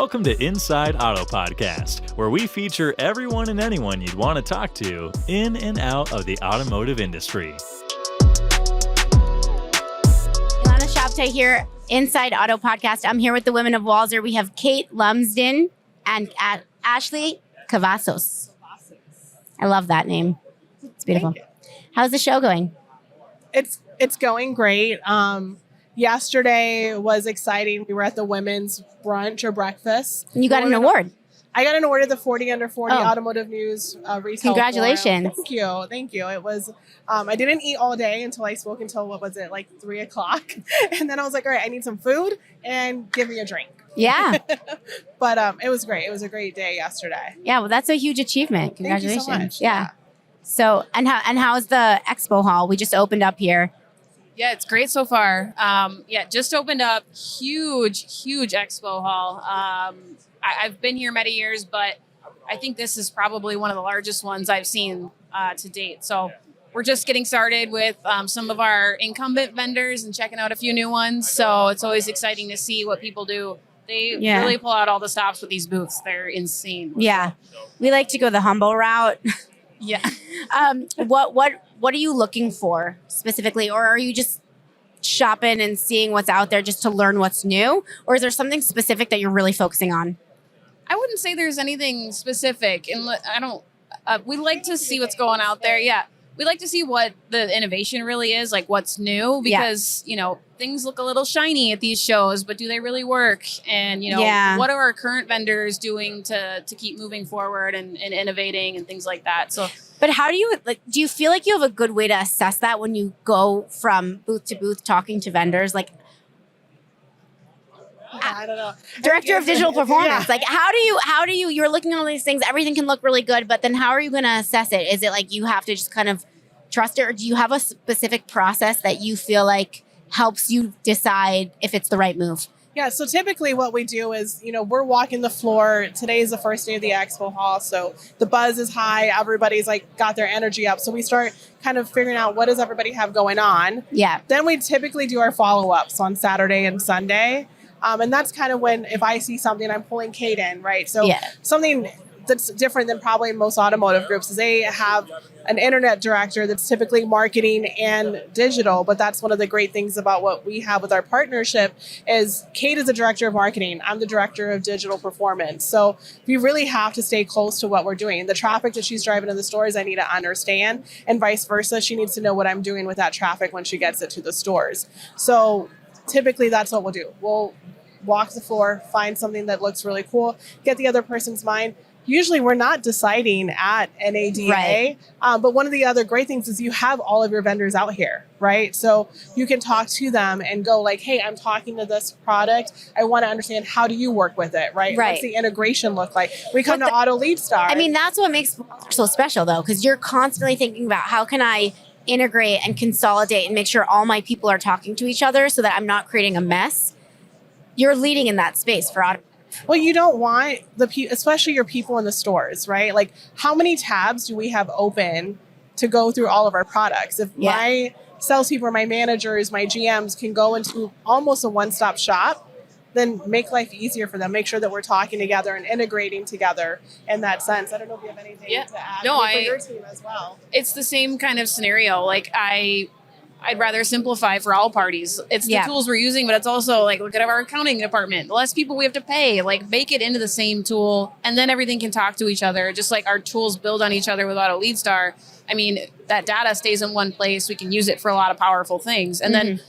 Welcome to Inside Auto Podcast, where we feature everyone and anyone you'd want to talk to in and out of the automotive industry. Ilana Shabtai here, Inside Auto Podcast. I'm here with the women of Walser. We have Kate Lumsden and Ashley Cavazos. I love that name. It's beautiful. How's the show going? It's going great. Yesterday was exciting. We were at the women's brunch or breakfast. And you got an award. I got an award at the 40 Under 40 Automotive News Retail Congratulations. Forum. Thank you. It was, I didn't eat all day until I spoke until, 3 o'clock. And then I was like, all right, I need some food and give me a drink. Yeah. But it was great. It was a great day yesterday. Yeah, well, that's a huge achievement. Congratulations. Thank you so much. Yeah. So, and how's the expo hall? We just opened up here. Yeah, it's great so far. Just opened up. Huge expo hall. I've been here many years, but I think this is probably one of the largest ones I've seen to date. So we're just getting started with some of our incumbent vendors and checking out a few new ones. So it's always exciting to see what people do. They really pull out all the stops with these booths. They're insane. Yeah. We like to go the humble route. Yeah. What are you looking for specifically? Or are you just shopping and seeing what's out there just to learn what's new? Or is there something specific that you're really focusing on? I wouldn't say there's anything specific. And we like to see what's going out there. Yeah. We like to see what the innovation really is, like what's new, because, things look a little shiny at these shows, but do they really work? And, what are our current vendors doing to keep moving forward and innovating and things like that? So, but how do you, do you feel like you have a good way to assess that when you go from booth to booth talking to vendors? I don't know. Director of digital performance. Yeah. How do you, you're looking at all these things, everything can look really good, but then how are you going to assess it? Is it like you have to just kind of trust it, or do you have a specific process that you feel like helps you decide if it's the right move? Yeah, so typically what we do is, we're walking the floor. Today is the first day of the expo hall, so the buzz is high. Everybody's got their energy up. So we start kind of figuring out what does everybody have going on. Yeah. Then we typically do our follow-ups on Saturday and Sunday. And that's kind of when, if I see something, I'm pulling Kate in, right? So something that's different than probably most automotive groups is they have an internet director that's typically marketing and digital. But that's one of the great things about what we have with our partnership is Kate is the director of marketing. I'm the director of digital performance. So we really have to stay close to what we're doing. The traffic that she's driving to the stores, I need to understand, and vice versa. She needs to know what I'm doing with that traffic when she gets it to the stores. So typically that's what we'll do. We'll walk the floor, find something that looks really cool, get the other person's mind. Usually we're not deciding at NADA, right. But one of the other great things is you have all of your vendors out here, right? So you can talk to them and go hey, I'm talking to this product. I want to understand, how do you work with it, right? What's the integration look like? We come to Auto Lead Star. I mean, that's what makes so special though, because you're constantly thinking about how can I integrate and consolidate and make sure all my people are talking to each other so that I'm not creating a mess. You're leading in that space for auto. Well, you don't want especially your people in the stores, right? How many tabs do we have open to go through all of our products? If my salespeople or my managers, my GMs can go into almost a one-stop shop, then make life easier for them. Make sure that we're talking together and integrating together in that sense. I don't know if you have anything to add for your team as well. It's the same kind of scenario. I'd rather simplify for all parties. It's the tools we're using, but it's also look at our accounting department. The less people we have to pay, make it into the same tool, and then everything can talk to each other. Just like our tools build on each other with Auto Lead Star. I mean, that data stays in one place. We can use it for a lot of powerful things. And then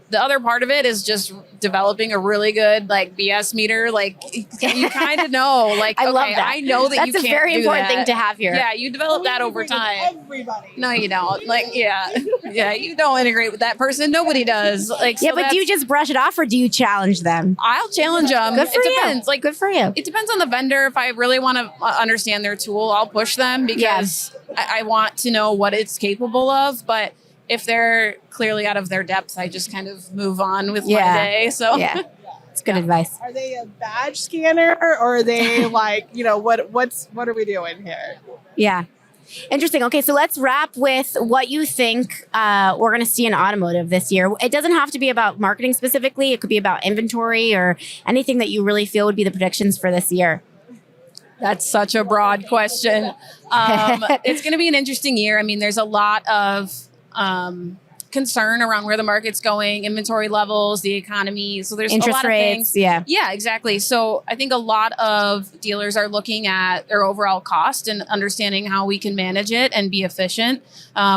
the other part of it is just developing a really good BS meter. You kind of know, I love that. I know that that's you can't do that. That's a very important thing to have here. Yeah, you develop that over time. Everybody. No, you don't. You don't integrate with that person. Nobody does. But do you just brush it off, or do you challenge them? I'll challenge them. Good for it depends. you. Good for you. It depends on the vendor. If I really want to understand their tool, I'll push them because I want to know what it's capable of. But if they're clearly out of their depth, I just kind of move on with my day. So it's good advice. Are they a badge scanner, or are they what are we doing here? Yeah. Interesting. Okay, so let's wrap with what you think we're going to see in automotive this year. It doesn't have to be about marketing specifically. It could be about inventory or anything that you really feel would be the predictions for this year. That's such a broad question. It's going to be an interesting year. I mean, there's a lot of concern around where the market's going, inventory levels, the economy. So there's interest a lot rates, of things. Yeah, exactly. So I think a lot of dealers are looking at their overall cost and understanding how we can manage it and be efficient.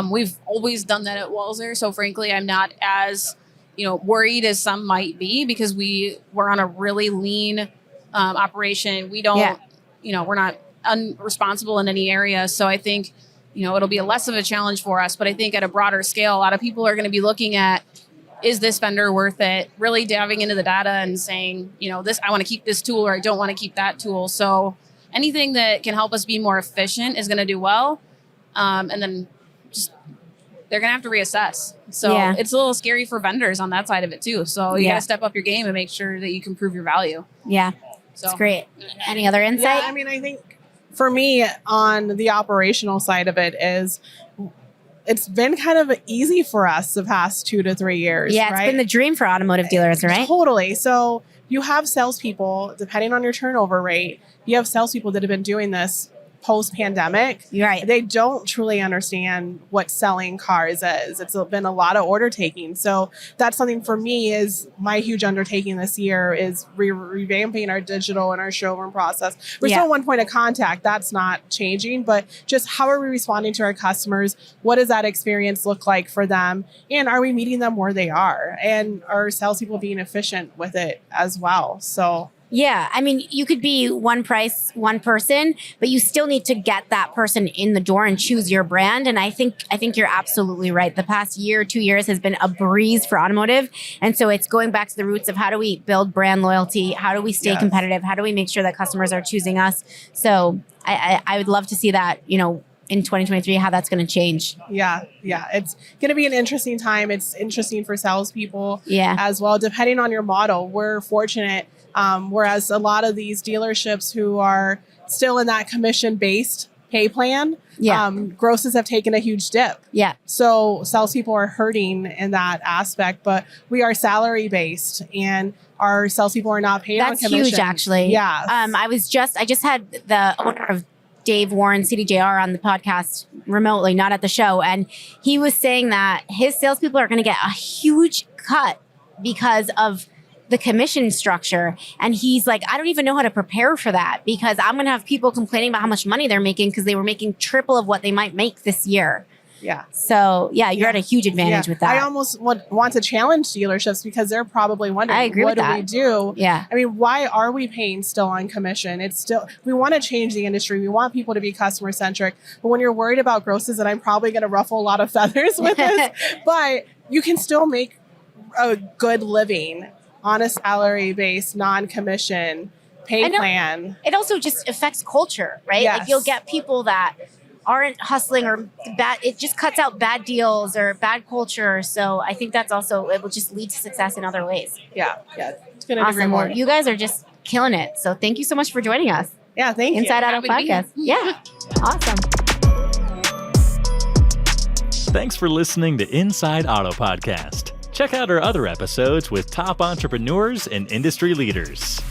We've always done that at Walser. So frankly, I'm not as worried as some might be because we're on a really lean operation. We don't, we're not unresponsible in any area. So I think it'll be less of a challenge for us. But I think at a broader scale, a lot of people are going to be looking at, is this vendor worth it? Really diving into the data and saying, this, I want to keep this tool or I don't want to keep that tool. So anything that can help us be more efficient is going to do well. And then just, they're going to have to reassess. So it's a little scary for vendors on that side of it too. So you got to step up your game and make sure that you can prove your value. Yeah, that's great. Any other insight? Yeah, I mean, I think for me, on the operational side of it, is it's been kind of easy for us the past 2 to 3 years. Yeah, it's been the dream for automotive dealers, right? Totally. So you have salespeople, depending on your turnover rate, you have salespeople that have been doing this post-pandemic. You're right. They don't truly understand what selling cars is. It's been a lot of order taking. So that's something for me is my huge undertaking this year is revamping our digital and our showroom process. We're still one point of contact. That's not changing, but just how are we responding to our customers? What does that experience look like for them? And are we meeting them where they are? And are salespeople being efficient with it as well? So yeah, I mean, you could be one price, one person, but you still need to get that person in the door and choose your brand. And I think you're absolutely right. The past year, 2 years has been a breeze for automotive. And so it's going back to the roots of how do we build brand loyalty? How do we stay competitive? How do we make sure that customers are choosing us? So I would love to see that, in 2023, how that's going to change. Yeah. It's going to be an interesting time. It's interesting for salespeople as well. Depending on your model, we're fortunate. Whereas a lot of these dealerships who are still in that commission-based pay plan, grosses have taken a huge dip. Yeah. So salespeople are hurting in that aspect, but we are salary-based and our salespeople are not paid on commission. That's huge, actually. Yeah. I just had the owner of Dave Warren, CDJR, on the podcast remotely, not at the show. And he was saying that his salespeople are going to get a huge cut because of the commission structure. And he's like, I don't even know how to prepare for that because I'm going to have people complaining about how much money they're making because they were making triple of what they might make this year. Yeah. So you're at a huge advantage with that. I almost want to challenge dealerships because they're probably wondering, what do we do? Yeah. I mean, why are we paying still on commission? We want to change the industry. We want people to be customer centric. But when you're worried about grosses, and I'm probably going to ruffle a lot of feathers with this, but you can still make a good living on a salary-based, non-commission pay plan. It also just affects culture, right? Yes. Like you'll get people that aren't hustling or bad. It just cuts out bad deals or bad culture. So I think that's also, it will just lead to success in other ways. Yeah. It's going to awesome. Well, you guys are just killing it. So thank you so much for joining us. Yeah, thank you. Inside Auto Podcast. Yeah. Awesome. Thanks for listening to Inside Auto Podcast. Check out our other episodes with top entrepreneurs and industry leaders.